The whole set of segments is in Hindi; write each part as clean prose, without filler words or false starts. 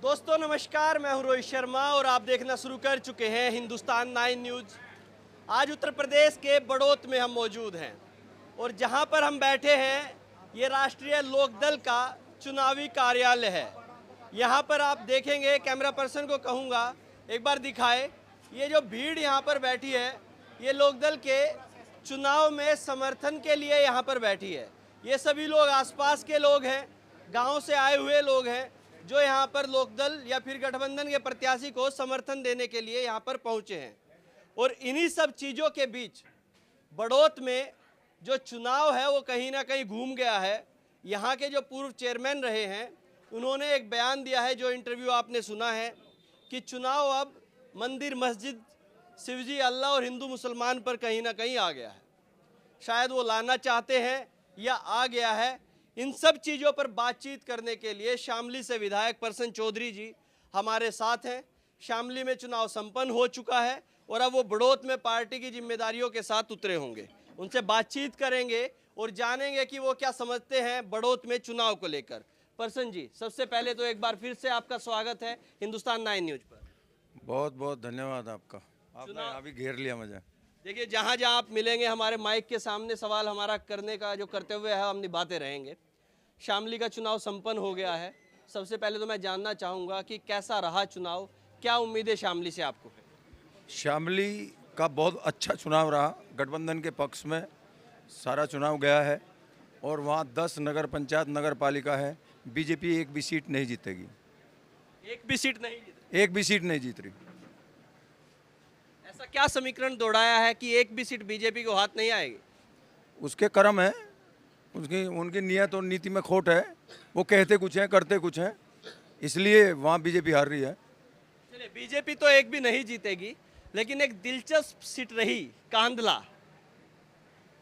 दोस्तों नमस्कार, मैं हूं रोहित शर्मा और आप देखना शुरू कर चुके हैं हिंदुस्तान 9 न्यूज़। आज उत्तर प्रदेश के बड़ौत में हम मौजूद हैं और जहां पर हम बैठे हैं ये राष्ट्रीय लोकदल का चुनावी कार्यालय है। यहां पर आप देखेंगे, कैमरा पर्सन को कहूंगा एक बार दिखाए, ये जो भीड़ यहां पर बैठी है ये लोकदल के चुनाव में समर्थन के लिए यहां पर बैठी है। ये सभी लोग आसपास के लोग हैं, गाँव से आए हुए लोग हैं जो यहाँ पर लोकदल या फिर गठबंधन के प्रत्याशी को समर्थन देने के लिए यहाँ पर पहुँचे हैं। और इन्हीं सब चीज़ों के बीच बड़ौत में जो चुनाव है वो कहीं ना कहीं घूम गया है। यहाँ के जो पूर्व चेयरमैन रहे हैं उन्होंने एक बयान दिया है, जो इंटरव्यू आपने सुना है, कि चुनाव अब मंदिर मस्जिद शिवजी अल्लाह और हिंदू मुसलमान पर कहीं ना कहीं आ गया है। शायद वो लाना चाहते हैं या आ गया है। इन सब चीज़ों पर बातचीत करने के लिए शामली से विधायक प्रसन चौधरी जी हमारे साथ हैं। शामली में चुनाव संपन्न हो चुका है और अब वो बड़ौत में पार्टी की जिम्मेदारियों के साथ उतरे होंगे। उनसे बातचीत करेंगे और जानेंगे कि वो क्या समझते हैं बड़ौत में चुनाव को लेकर। प्रसन जी, सबसे पहले तो एक बार फिर से आपका स्वागत है हिंदुस्तान 9 न्यूज़ पर। बहुत बहुत धन्यवाद आपका, आपने अभी घेर लिया मुझे। देखिए, जहाँ जहाँ आप मिलेंगे हमारे माइक के सामने सवाल हमारा करने का जो कर्तव्य है हम निभाते रहेंगे। शामली का चुनाव संपन्न हो गया है। सबसे पहले तो मैं जानना चाहूँगा कि कैसा रहा चुनाव, क्या उम्मीदें शामली से आपको है? शामली का बहुत अच्छा चुनाव रहा, गठबंधन के पक्ष में सारा चुनाव गया है और वहाँ 10 नगर पंचायत नगर पालिका है। बीजेपी एक भी सीट नहीं जीतेगी। एक भी सीट नहीं जीती? एक भी सीट नहीं जीत रही। ऐसा क्या समीकरण दौड़ाया है कि एक भी सीट बीजेपी को हाथ नहीं आएगी? उसके कर्म है, उनकी नियत और नीति में खोट है। वो कहते कुछ हैं करते कुछ हैं, इसलिए वहाँ बीजेपी हार रही है। चलिए, बीजेपी तो एक भी नहीं जीतेगी, लेकिन एक दिलचस्प सीट रही कांधला।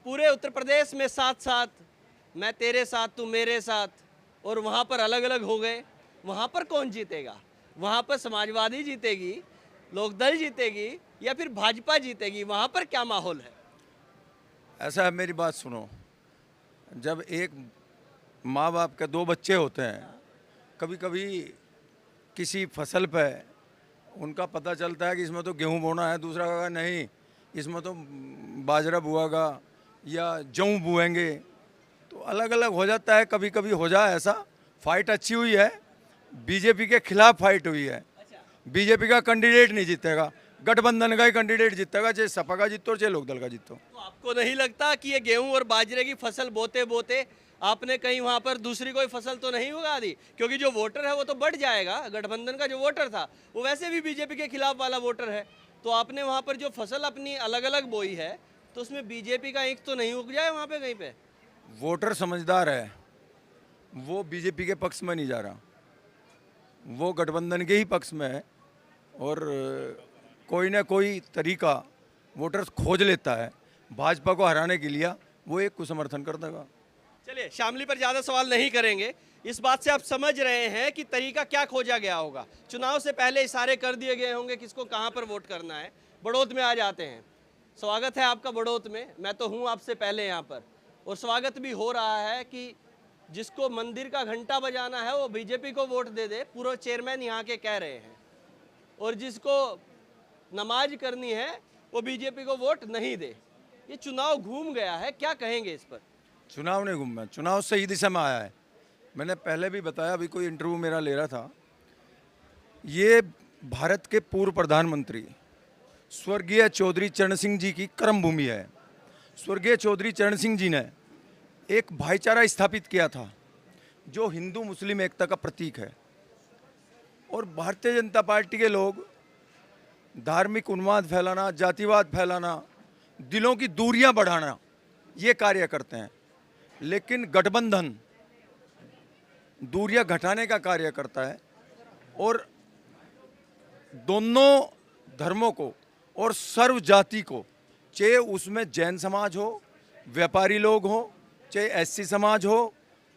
पूरे उत्तर प्रदेश में साथ साथ मैं तेरे साथ तू मेरे साथ, और वहाँ पर अलग अलग हो गए। वहाँ पर कौन जीतेगा? वहाँ पर समाजवादी जीतेगी, लोकदल जीतेगी या फिर भाजपा जीतेगी? वहाँ पर क्या माहौल है? ऐसा है, मेरी बात सुनो। जब एक माँ बाप के 2 बच्चे होते हैं, कभी कभी किसी फसल पे उनका पता चलता है कि इसमें तो गेहूं बोना है, दूसरा कहा नहीं इसमें तो बाजरा बुआगा या जौ बुएंगे, तो अलग अलग हो जाता है। कभी कभी हो जाए ऐसा। फाइट अच्छी हुई है, बीजेपी के खिलाफ फाइट हुई है। बीजेपी का कैंडिडेट नहीं जीतेगा, गठबंधन का ही कैंडिडेट जीतेगा, चाहे सपा का जीतो चाहे लोकदल का जीतो। तो आपको नहीं लगता कि ये गेहूं और बाजरे की फसल बोते बोते आपने कहीं वहां पर दूसरी कोई फसल तो नहीं उगा दी? क्योंकि जो वोटर है वो तो बढ़ जाएगा। गठबंधन का जो वोटर था वो वैसे भी बीजेपी के खिलाफ वाला वोटर है, तो आपने वहां पर जो फसल अपनी अलग अलग बोई है तो उसमें बीजेपी का ईंख तो नहीं उग जाए वहां पे कहीं पे? वोटर समझदार है, वो बीजेपी के पक्ष में नहीं जा रहा, वो गठबंधन के ही पक्ष में है और कोई ना कोई तरीका वोटर्स खोज लेता है भाजपा को हराने के लिए, वो एक को समर्थन कर देगा। चलिए, शामली पर ज़्यादा सवाल नहीं करेंगे। इस बात से आप समझ रहे हैं कि तरीका क्या खोजा गया होगा। चुनाव से पहले इशारे कर दिए गए होंगे किसको कहाँ पर वोट करना है। बड़ौत में आ जाते हैं। स्वागत है आपका बड़ौत में। मैं तो हूँ आपसे पहले यहाँ पर, और स्वागत भी हो रहा है कि जिसको मंदिर का घंटा बजाना है वो बीजेपी को वोट दे दे, पूर्व चेयरमैन यहाँ के कह रहे हैं, और जिसको नमाज करनी है वो बीजेपी को वोट नहीं दे। ये चुनाव घूम गया है, क्या कहेंगे इस पर? चुनाव नहीं घूमा, चुनाव सही दिशा में आया है। मैंने पहले भी बताया, अभी कोई इंटरव्यू मेरा ले रहा था, ये भारत के पूर्व प्रधानमंत्री स्वर्गीय चौधरी चरण सिंह जी की कर्म भूमि है। स्वर्गीय चौधरी चरण सिंह जी ने एक भाईचारा स्थापित किया था जो हिंदू मुस्लिम एकता का प्रतीक है, और भारतीय जनता पार्टी के लोग धार्मिक उन्माद फैलाना, जातिवाद फैलाना, दिलों की दूरियां बढ़ाना, ये कार्य करते हैं। लेकिन गठबंधन दूरियां घटाने का कार्य करता है और दोनों धर्मों को और सर्व जाति को, चाहे उसमें जैन समाज हो, व्यापारी लोग हो, चाहे एससी समाज हो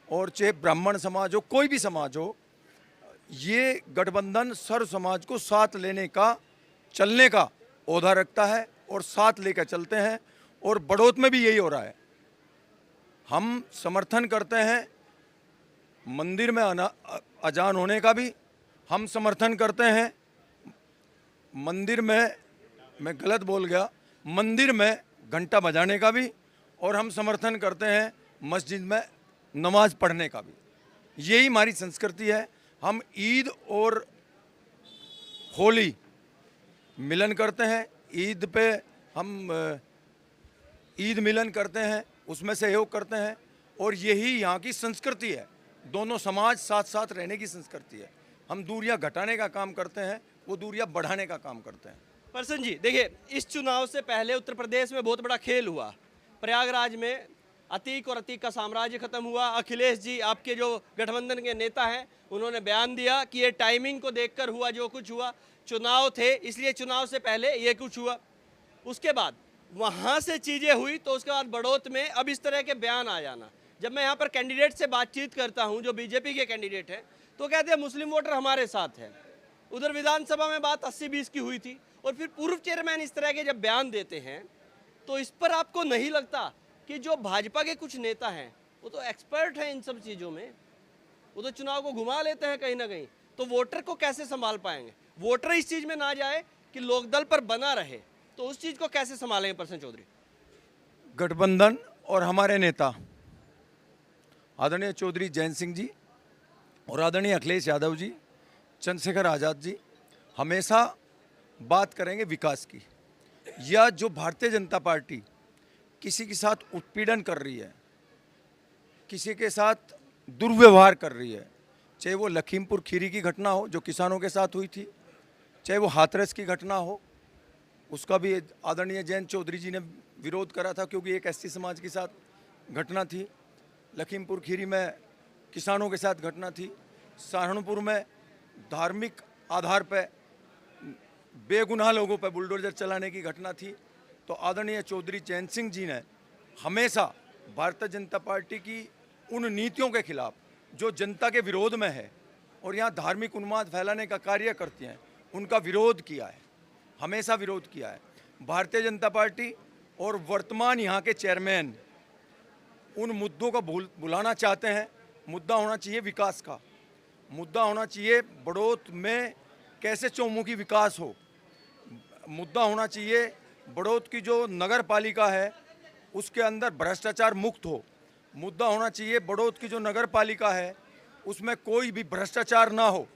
और चाहे ब्राह्मण समाज हो, कोई भी समाज हो, ये गठबंधन सर्व समाज को साथ लेने का, चलने का ओहदा रखता है और साथ लेकर चलते हैं। और बड़ौत में भी यही हो रहा है। हम समर्थन करते हैं मंदिर में अजान होने का भी हम समर्थन करते हैं मंदिर में, मैं गलत बोल गया, मंदिर में घंटा बजाने का भी, और हम समर्थन करते हैं मस्जिद में नमाज पढ़ने का भी। यही हमारी संस्कृति है। हम ईद और होली मिलन करते हैं, ईद पे हम ईद मिलन करते हैं, उसमें सहयोग करते हैं, और यही यहाँ की संस्कृति है। दोनों समाज साथ साथ रहने की संस्कृति है। हम दूरियां घटाने का काम करते हैं, वो दूरियां बढ़ाने का काम करते हैं। परसन जी देखिए, इस चुनाव से पहले उत्तर प्रदेश में बहुत बड़ा खेल हुआ। प्रयागराज में अतीक और अतीक का साम्राज्य खत्म हुआ। अखिलेश जी, आपके जो गठबंधन के नेता हैं, उन्होंने बयान दिया कि ये टाइमिंग को देखकर हुआ जो कुछ हुआ, चुनाव थे इसलिए चुनाव से पहले ये कुछ हुआ। उसके बाद वहाँ से चीज़ें हुई तो उसके बाद बड़ौत में अब इस तरह के बयान आ जाना। जब मैं यहाँ पर कैंडिडेट से बातचीत करता हूँ जो बीजेपी के कैंडिडेट हैं, तो कहते हैं मुस्लिम वोटर हमारे साथ है। उधर विधानसभा में बात 80-20 की हुई थी, और फिर पूर्व चेयरमैन इस तरह के जब बयान देते हैं, तो इस पर आपको नहीं लगता कि जो भाजपा के कुछ नेता हैं वो तो एक्सपर्ट हैं इन सब चीज़ों में, वो तो चुनाव को घुमा लेते हैं कहीं ना कहीं, तो वोटर को कैसे संभाल पाएंगे? वोटर इस चीज़ में ना जाए कि लोकदल पर बना रहे, तो उस चीज़ को कैसे संभालेंगे परसन चौधरी? गठबंधन और हमारे नेता आदरणीय चौधरी जयंत सिंह जी और आदरणीय अखिलेश यादव जी, चंद्रशेखर आज़ाद जी हमेशा बात करेंगे विकास की। या जो भारतीय जनता पार्टी किसी के साथ उत्पीड़न कर रही है, किसी के साथ दुर्व्यवहार कर रही है, चाहे वो लखीमपुर खीरी की घटना हो जो किसानों के साथ हुई थी, चाहे वो हाथरस की घटना हो, उसका भी आदरणीय जयंत चौधरी जी ने विरोध करा था क्योंकि एक एसटी समाज के साथ घटना थी। लखीमपुर खीरी में किसानों के साथ घटना थी। सहारनपुर में धार्मिक आधार पर बेगुनाह लोगों पर बुलडोजर चलाने की घटना थी। तो आदरणीय चौधरी जयंत सिंह जी ने हमेशा भारतीय जनता पार्टी की उन नीतियों के खिलाफ जो जनता के विरोध में है और यहाँ धार्मिक उन्माद फैलाने का कार्य करती हैं, उनका विरोध किया है, हमेशा विरोध किया है। भारतीय जनता पार्टी और वर्तमान यहाँ के चेयरमैन उन मुद्दों को भुलाना चाहते हैं। मुद्दा होना चाहिए विकास का, मुद्दा होना चाहिए बड़ौत में कैसे चौमुखी विकास हो, मुद्दा होना चाहिए बड़ौत की जो नगर पालिका है उसके अंदर भ्रष्टाचार मुक्त हो, मुद्दा होना चाहिए बड़ौत की जो नगर पालिका है उसमें कोई भी भ्रष्टाचार ना हो,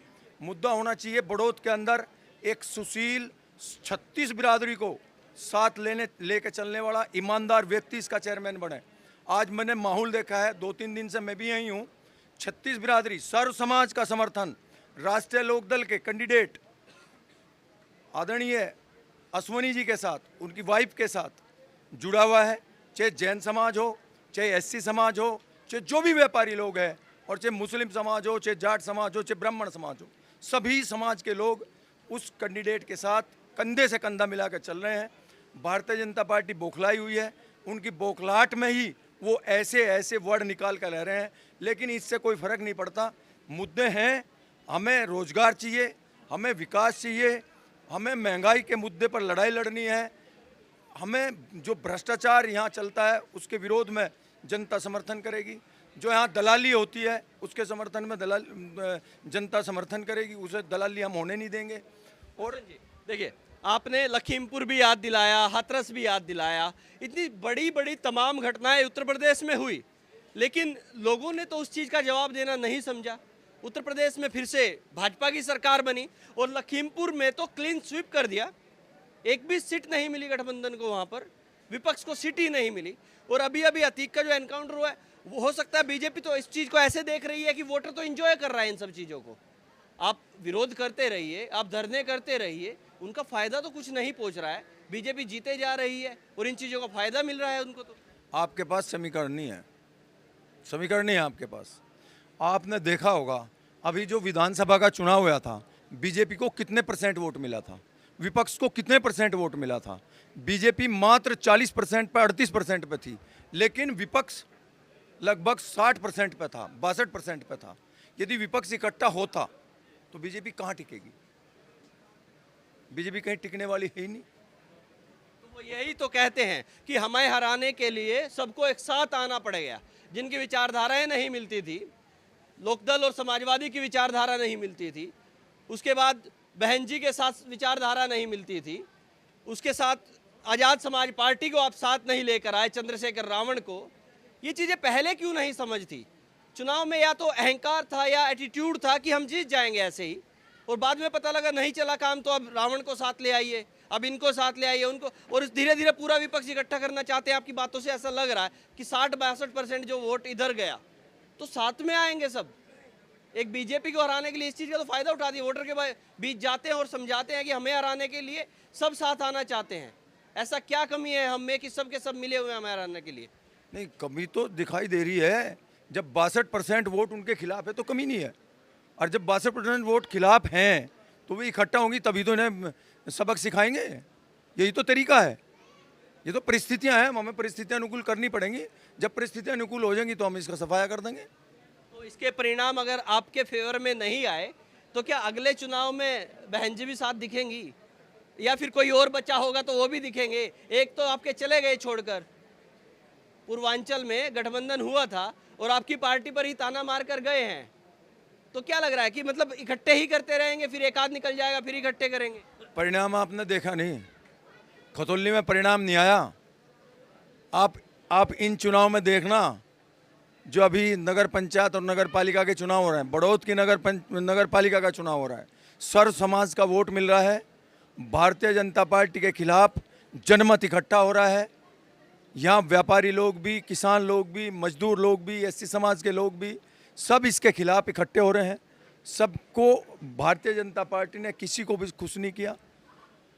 मुद्दा होना चाहिए बड़ौत के अंदर एक सुशील 36 बिरादरी को साथ लेके चलने वाला ईमानदार व्यक्ति इसका चेयरमैन बने। आज मैंने माहौल देखा है, 2-3 दिन से मैं भी यहीं हूँ। 36 बिरादरी, सर्व समाज का समर्थन राष्ट्रीय लोकदल के कैंडिडेट आदरणीय अश्वनी जी के साथ, उनकी वाइफ के साथ जुड़ा हुआ है। चाहे जैन समाज हो, चाहे एससी समाज हो, चाहे जो भी व्यापारी लोग हैं, और चाहे मुस्लिम समाज हो, चाहे जाट समाज हो, चाहे ब्राह्मण समाज हो, सभी समाज के लोग उस कैंडिडेट के साथ कंधे से कंधा मिला कर चल रहे हैं। भारतीय जनता पार्टी बौखलाई हुई है, उनकी बौखलाहट में ही वो ऐसे ऐसे वर्ड निकाल कर रह रहे हैं, लेकिन इससे कोई फर्क नहीं पड़ता। मुद्दे हैं, हमें रोजगार चाहिए, हमें विकास चाहिए, हमें महंगाई के मुद्दे पर लड़ाई लड़नी है, हमें जो भ्रष्टाचार यहाँ चलता है उसके विरोध में जनता समर्थन करेगी, जो यहाँ दलाली होती है उसके समर्थन में जनता समर्थन करेगी, उसे दलाली हम होने नहीं देंगे। और देखिए, आपने लखीमपुर भी याद दिलाया, हाथरस भी याद दिलाया, इतनी बड़ी बड़ी तमाम घटनाएं उत्तर प्रदेश में हुई, लेकिन लोगों ने तो उस चीज़ का जवाब देना नहीं समझा। उत्तर प्रदेश में फिर से भाजपा की सरकार बनी और लखीमपुर में तो क्लीन स्वीप कर दिया, एक भी सीट नहीं मिली गठबंधन को, वहाँ पर विपक्ष को सीट ही नहीं मिली। और अभी अभी अतीक का जो एनकाउंटर हुआ है, वो हो सकता है बीजेपी तो इस चीज़ को ऐसे देख रही है कि वोटर तो एंजॉय कर रहा है इन सब चीज़ों को। आप विरोध करते रहिए, आप धरने करते रहिए, उनका फ़ायदा तो कुछ नहीं पहुँच रहा है, बीजेपी जीते जा रही है और इन चीज़ों का फ़ायदा मिल रहा है उनको। तो आपके पास समीकरण नहीं है, समीकरण नहीं है आपके पास। आपने देखा होगा अभी जो विधानसभा का चुनाव हुआ था, बीजेपी को कितने % वोट मिला था, विपक्ष को कितने % वोट मिला था। बीजेपी मात्र 40% पर 38% पे थी, लेकिन विपक्ष लगभग 60% पे था, 62% पे था। यदि विपक्ष इकट्ठा होता तो बीजेपी कहाँ टिकेगी? बीजेपी कहीं टिकने वाली है ही नहीं। तो वो यही तो कहते हैं कि हमें हराने के लिए सबको एक साथ आना पड़ेगा। जिनकी विचारधाराएं नहीं मिलती थी, लोकदल और समाजवादी की विचारधारा नहीं मिलती थी, उसके बाद बहन जी के साथ विचारधारा नहीं मिलती थी, उसके साथ आज़ाद समाज पार्टी को आप साथ नहीं लेकर आए, चंद्रशेखर रावण को। ये चीज़ें पहले क्यों नहीं समझ थी? चुनाव में या तो अहंकार था या एटीट्यूड था कि हम जीत जाएंगे ऐसे ही, और बाद में पता लगा नहीं चला काम, तो अब रावण को साथ ले आइए, अब इनको साथ ले आइए, उनको, और धीरे धीरे पूरा विपक्ष इकट्ठा करना चाहते हैं। आपकी बातों से ऐसा लग रहा है कि 60-62% जो वोट इधर गया तो साथ में आएंगे सब। एक बीजेपी को हराने के लिए इस चीज़ का तो फायदा उठा दिया, वोटर के बीच जाते हैं और समझाते हैं कि हमें हराने के लिए सब साथ आना चाहते हैं। ऐसा क्या कमी है हम में कि सब के सब मिले हुए हैं हमें हराने के लिए? नहीं, कमी तो दिखाई दे रही है। जब 62% वोट उनके खिलाफ है तो कमी नहीं है, और जब 62% वोट खिलाफ हैं तो वो इकट्ठा होंगी, तभी तो इन्हें सबक सिखाएंगे। यही तो तरीका है। ये तो परिस्थितियां हैं, हमें परिस्थितियां अनुकूल करनी पड़ेंगी। जब परिस्थितियां अनुकूल हो जाएंगी तो हम इसका सफाया कर देंगे। तो इसके परिणाम अगर आपके फेवर में नहीं आए तो क्या अगले चुनाव में बहन जी भी साथ दिखेंगी, या फिर कोई और बच्चा होगा तो वो भी दिखेंगे? एक तो आपके चले गए छोड़कर, पूर्वांचल में गठबंधन हुआ था और आपकी पार्टी पर ही ताना मार कर गए हैं। तो क्या लग रहा है कि मतलब इकट्ठे ही करते रहेंगे, फिर एक आध निकल जाएगा फिर इकट्ठे करेंगे? परिणाम आपने देखा नहीं, खतौली में परिणाम नहीं आया। आप इन चुनाव में देखना, जो अभी नगर पंचायत और नगर पालिका के चुनाव हो रहे हैं, बड़ौद की नगर पालिका का चुनाव हो रहा है, सर्व समाज का वोट मिल रहा है। भारतीय जनता पार्टी के खिलाफ जनमत इकट्ठा हो रहा है। यहाँ व्यापारी लोग भी, किसान लोग भी, मजदूर लोग भी, एससी समाज के लोग भी, सब इसके खिलाफ इकट्ठे हो रहे हैं। सबको भारतीय जनता पार्टी ने किसी को भी खुश नहीं किया।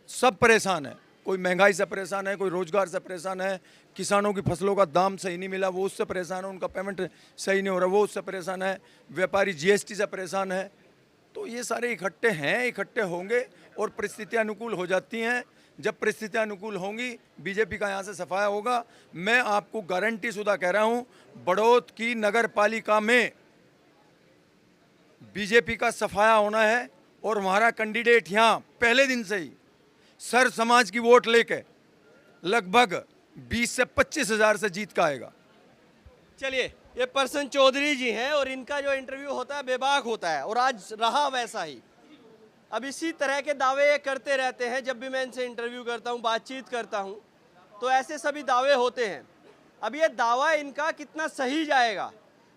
सब परेशान है, कोई महंगाई से परेशान है, कोई रोजगार से परेशान है, किसानों की फसलों का दाम सही नहीं मिला वो उससे परेशान है, उनका पेमेंट सही नहीं हो रहा वो उससे परेशान है, व्यापारी जीएसटी से परेशान है। तो ये सारे इकट्ठे हैं, इकट्ठे होंगे और परिस्थितियाँ अनुकूल हो जाती हैं। जब परिस्थितियाँ अनुकूल होंगी बीजेपी का यहाँ से सफाया होगा। मैं आपको गारंटी शुदा कह रहा हूँ, बड़ौद की नगर पालिका में बीजेपी का सफाया होना है, और हमारा कैंडिडेट यहाँ पहले दिन से ही सर समाज की वोट लेके लगभग 20 से 25 हज़ार से जीत का आएगा। चलिए, ये प्रसन चौधरी जी हैं और इनका जो इंटरव्यू होता है बेबाक होता है, और आज रहा वैसा ही। अब इसी तरह के दावे ये करते रहते हैं। जब भी मैं इनसे इंटरव्यू करता हूँ, बातचीत करता हूँ, तो ऐसे सभी दावे होते हैं। अब ये दावा इनका कितना सही जाएगा,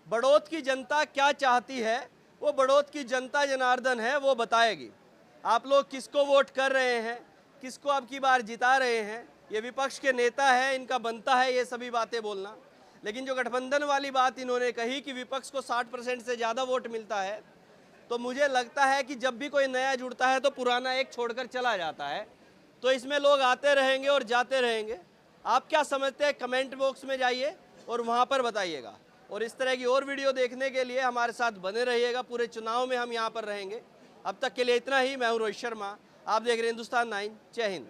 बड़ौद की जनता क्या चाहती है, वो बड़ौद की जनता जनार्दन है, वो बताएगी। आप लोग किसको वोट कर रहे हैं, किसको अब की बार जिता रहे हैं, ये विपक्ष के नेता है, इनका बनता है ये सभी बातें बोलना। लेकिन जो गठबंधन वाली बात इन्होंने कही कि विपक्ष को 60% से ज़्यादा वोट मिलता है, तो मुझे लगता है कि जब भी कोई नया जुड़ता है तो पुराना एक छोड़कर चला जाता है। तो इसमें लोग आते रहेंगे और जाते रहेंगे। आप क्या समझते हैं, कमेंट बॉक्स में जाइए और वहाँ पर बताइएगा। और इस तरह की और वीडियो देखने के लिए हमारे साथ बने रहिएगा। पूरे चुनाव में हम यहाँ पर रहेंगे। अब तक के लिए इतना ही। मैं हूँ रोहित शर्मा, आप देख रहे हैं हिंदुस्तान 9। जय हिंद।